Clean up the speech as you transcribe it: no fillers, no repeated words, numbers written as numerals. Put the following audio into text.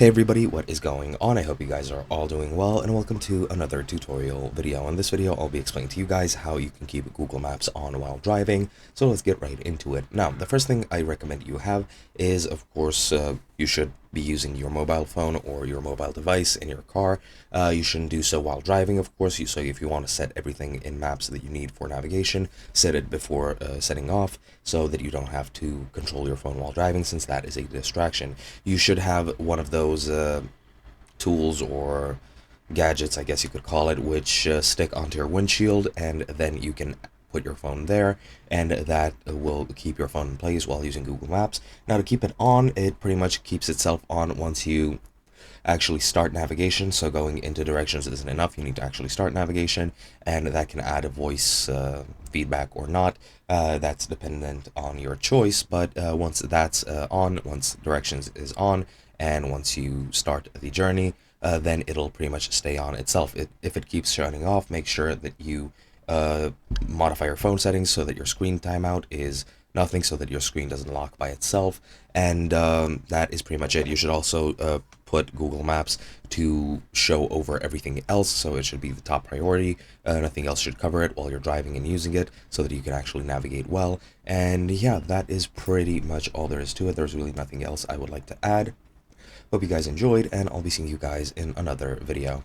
Hey everybody, what is going on? I hope you guys are all doing well, and welcome to another tutorial video. In this video, I'll be explaining to you guys how you can keep Google Maps on while driving, so let's get right into it. Now, the first thing I recommend you have is, of course, you should be using your mobile phone or your mobile device in your car. You shouldn't do so while driving, of course. So if you want to set everything in maps that you need for navigation, set it before setting off so that you don't have to control your phone while driving, since that is a distraction. You should have one of those tools or gadgets, I guess you could call it, which stick onto your windshield, and then you can put your phone there, and that will keep your phone in place while using Google Maps. Now, to keep it on, it pretty much keeps itself on once you actually start navigation. So going into directions isn't enough, you need to actually start navigation, and that can add a voice feedback or not. That's dependent on your choice, but once that's on, once directions is on, and once you start the journey, then it'll pretty much stay on itself. If it keeps shutting off, make sure that you modify your phone settings so that your screen timeout is nothing, so that your screen doesn't lock by itself. And that is pretty much it. You should also put Google Maps to show over everything else, so it should be the top priority. Nothing else should cover it while you're driving and using it, so that you can actually navigate well. And yeah, that is pretty much all there is to it. There's really nothing else I would like to add. Hope you guys enjoyed, and I'll be seeing you guys in another video.